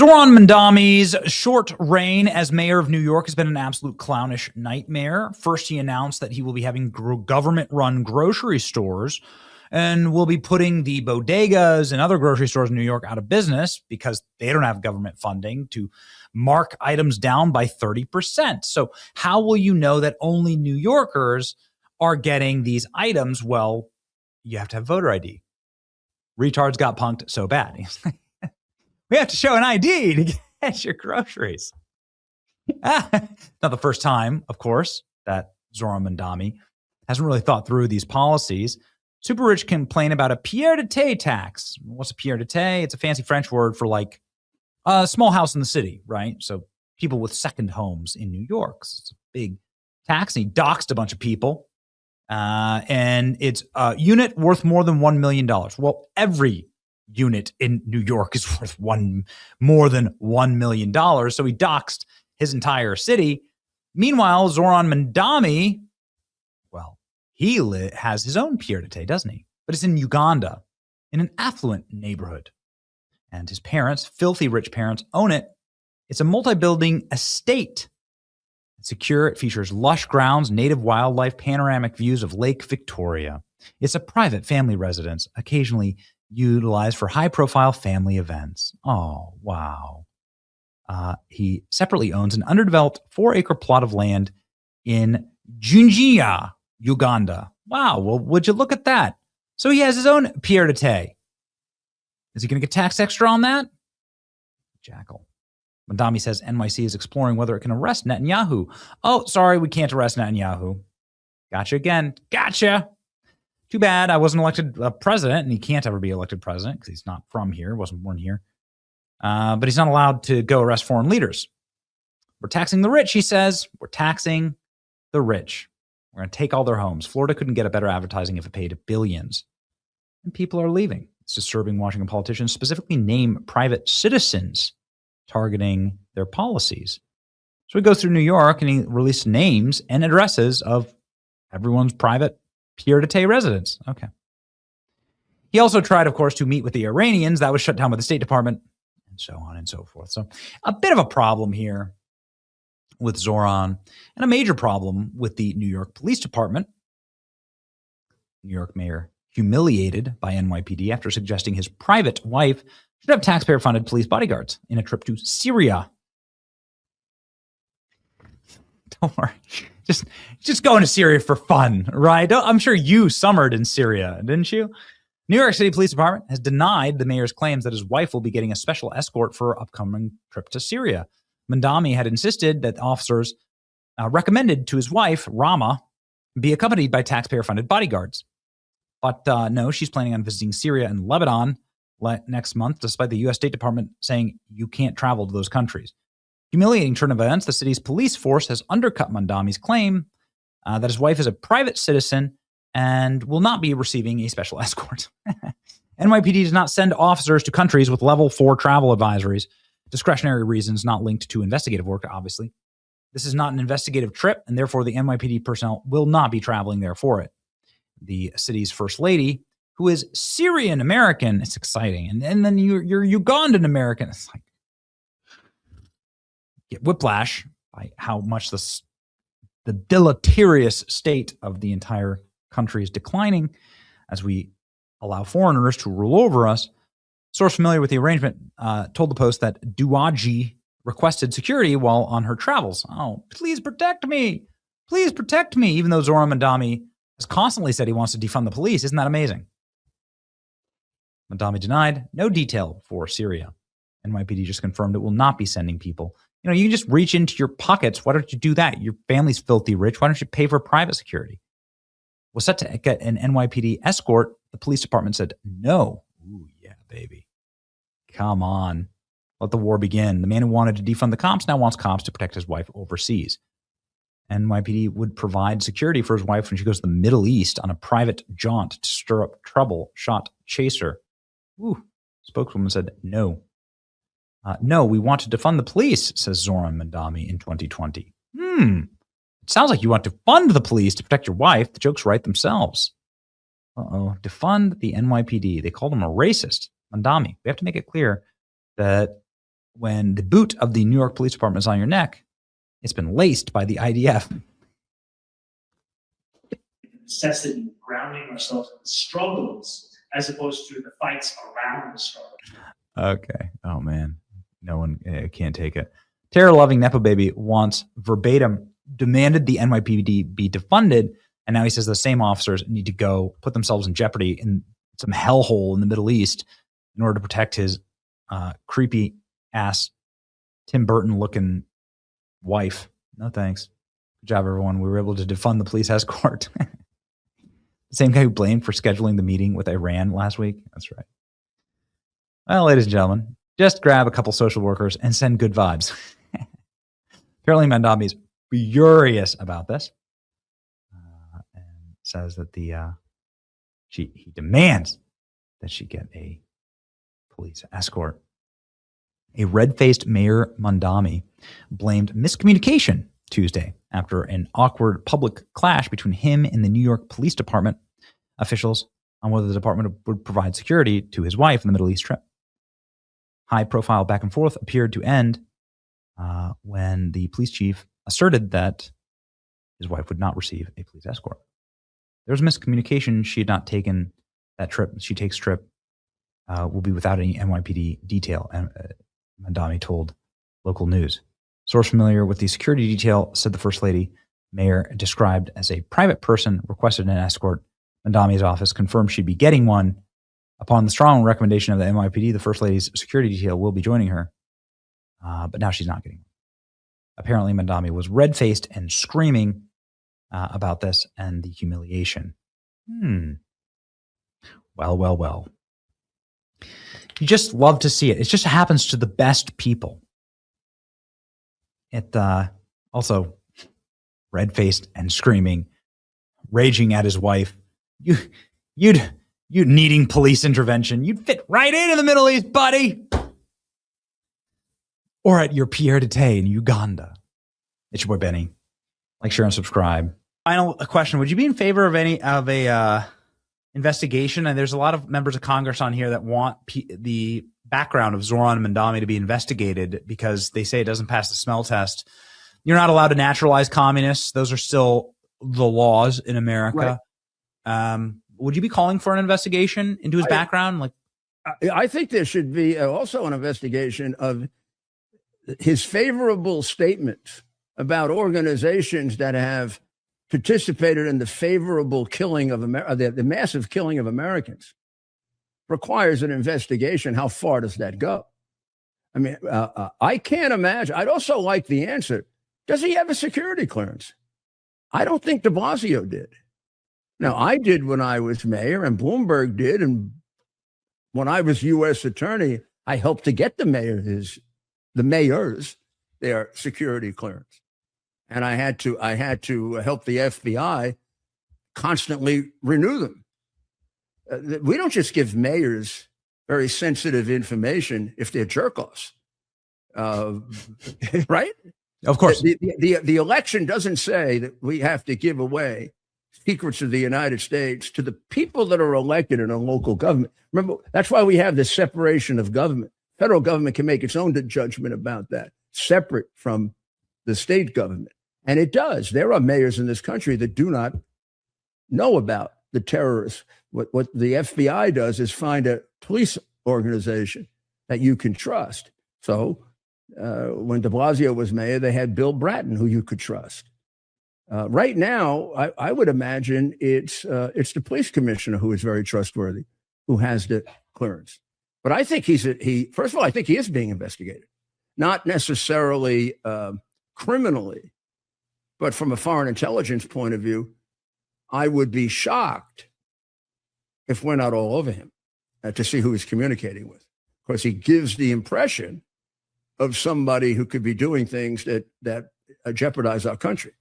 Zoran Mandami's short reign as mayor of New York has been an absolute clownish nightmare. First, he announced that he will be having government-run grocery stores and will be putting the bodegas and other grocery stores in New York out of business because they don't have government funding to mark items down by 30%. So how will you know that only New Yorkers are getting these items? Well, you have to have voter ID. Retards got punked so bad. We have to show an ID to get your groceries. Not the first time, of course, that Zoran Mandami hasn't really thought through these policies. Super rich complain about a Pied-a-terre tax. What's a Pied-a-terre? It's a fancy French word for like a small house in the city, right? So people with second homes in New York. So it's a big tax. And he doxed a bunch of people. And it's a unit worth more than $1 million. Well, every unit in New York is worth more than $1 million. So he doxed his entire city. Meanwhile, Zoran Mandami, well, he has his own Pied-a-terre, doesn't he? But it's in Uganda, in an affluent neighborhood. And his parents, filthy rich parents, own it. It's a multi-building estate. It's secure. It features lush grounds, native wildlife, panoramic views of Lake Victoria. It's a private family residence, occasionally utilized for high-profile family events. Oh, wow. He separately owns an underdeveloped 4-acre plot of land in Jinja, Uganda. Wow, well, would you look at that? So he has his own Pied-a-terre. Is he going to get taxed extra on that? Jackal. Mandami says NYC is exploring whether it can arrest Netanyahu. Oh, sorry, we can't arrest Netanyahu. Gotcha again. Gotcha. Too bad I wasn't elected president, and he can't ever be elected president because he's not from here, wasn't born here. But he's not allowed to go arrest foreign leaders. We're taxing the rich, he says. We're taxing the rich. We're going to take all their homes. Florida couldn't get a better advertising if it paid billions. And people are leaving. It's disturbing Washington politicians specifically name private citizens targeting their policies. So he goes through New York and he released names and addresses of everyone's private Pied-a-terre residence. Okay. He also tried, of course, to meet with the Iranians. That was shut down by the State Department, and so on and so forth. So a bit of a problem here with Zoran, and a major problem with the New York Police Department. New York mayor humiliated by NYPD after suggesting his private wife should have taxpayer-funded police bodyguards in a trip to Syria. Don't worry. Just going to Syria for fun, right? I'm sure you summered in Syria, didn't you? New York City Police Department has denied the mayor's claims that his wife will be getting a special escort for her upcoming trip to Syria. Mandami had insisted that officers recommended to his wife, Rama, be accompanied by taxpayer-funded bodyguards. But no, she's planning on visiting Syria and Lebanon next month, despite the U.S. State Department saying you can't travel to those countries. Humiliating turn of events, the city's police force has undercut Mandami's claim that his wife is a private citizen and will not be receiving a special escort. NYPD does not send officers to countries with level 4 travel advisories. Discretionary reasons not linked to investigative work, obviously. This is not an investigative trip, and therefore the NYPD personnel will not be traveling there for it. The city's first lady, who is Syrian American, it's exciting. And then you're Ugandan American. It's like, get whiplash by how much the deleterious state of the entire country is declining as we allow foreigners to rule over us. Source familiar with the arrangement told the Post that Duwaji requested security while on her travels. Oh, please protect me. Please protect me. Even though Zoran Mandami has constantly said he wants to defund the police. Isn't that amazing? Mandami denied no detail for Syria. NYPD just confirmed it will not be sending people. You know, you can just reach into your pockets. Why don't you do that? Your family's filthy rich. Why don't you pay for private security? Was set to get an NYPD escort. The police department said no. Ooh, yeah, baby. Come on. Let the war begin. The man who wanted to defund the cops now wants cops to protect his wife overseas. NYPD would provide security for his wife when she goes to the Middle East on a private jaunt to stir up trouble, shot chaser. Ooh. Spokeswoman said no. No, we want to defund the police, says Zoran Mandami in 2020. It sounds like you want to fund the police to protect your wife. The jokes write themselves. Defund the NYPD. They called him a racist. Mandami, we have to make it clear that when the boot of the New York Police Department is on your neck, it's been laced by the IDF. Necessity of grounding ourselves in the struggles as opposed to the fights around the struggle. Okay. Oh, man. No one can't take it. Terror-loving Nepo baby wants verbatim, demanded the NYPD be defunded, and now he says the same officers need to go put themselves in jeopardy in some hellhole in the Middle East in order to protect his creepy-ass Tim Burton-looking wife. No thanks. Good job, everyone. We were able to defund the police escort. The same guy who blamed for scheduling the meeting with Iran last week. That's right. Well, ladies and gentlemen, just grab a couple social workers and send good vibes. Apparently, Mandami is furious about this and says that he demands that she get a police escort. A red-faced Mayor Mandami blamed miscommunication Tuesday after an awkward public clash between him and the New York Police Department officials on whether the department would provide security to his wife in the Middle East trip. High-profile back and forth appeared to end when the police chief asserted that his wife would not receive a police escort. There was miscommunication. She had not taken that trip. She takes trip will be without any NYPD detail, and Mandami told local news. Source familiar with the security detail said the First Lady, Mayor, described as a private person, requested an escort. Mandami's office confirmed she'd be getting one. Upon the strong recommendation of the NYPD, the First Lady's security detail will be joining her. But now she's not getting one. Apparently, Mandami was red-faced and screaming about this and the humiliation. Well. You just love to see it. It just happens to the best people. It also red-faced and screaming, raging at his wife. You needing police intervention. You'd fit right into the Middle East, buddy. Or at your Pied-a-terre in Uganda. It's your boy Benny. Like, share, and subscribe. Final question: would you be in favor of a investigation? And there's a lot of members of Congress on here that want the background of Zoran Mandami to be investigated because they say it doesn't pass the smell test. You're not allowed to naturalize communists. Those are still the laws in America. Right. Would you be calling for an investigation into his background? Like, I think there should be also an investigation of his favorable statements about organizations that have participated in the favorable killing of the massive killing of Americans. Requires an investigation. How far does that go? I mean, I can't imagine. I'd also like the answer. Does he have a security clearance? I don't think de Blasio did. Now, I did when I was mayor, and Bloomberg did. And when I was U.S. attorney, I helped to get the mayors their security clearance. And I had to help the FBI constantly renew them. We don't just give mayors very sensitive information if they're jerk-offs, right? Of course. The election doesn't say that we have to give away secrets of the United States to the people that are elected in a local government. Remember, that's why we have this separation of government. Federal government can make its own judgment about that, separate from the state government. And it does. There are mayors in this country that do not know about the terrorists. What the FBI does is find a police organization that you can trust. So when de Blasio was mayor, they had Bill Bratton, who you could trust. Right now, I would imagine it's the police commissioner who is very trustworthy, who has the clearance. But I think first of all, I think he is being investigated, not necessarily criminally, but from a foreign intelligence point of view. I would be shocked if we're not all over him to see who he's communicating with. Of course, he gives the impression of somebody who could be doing things that jeopardize our country.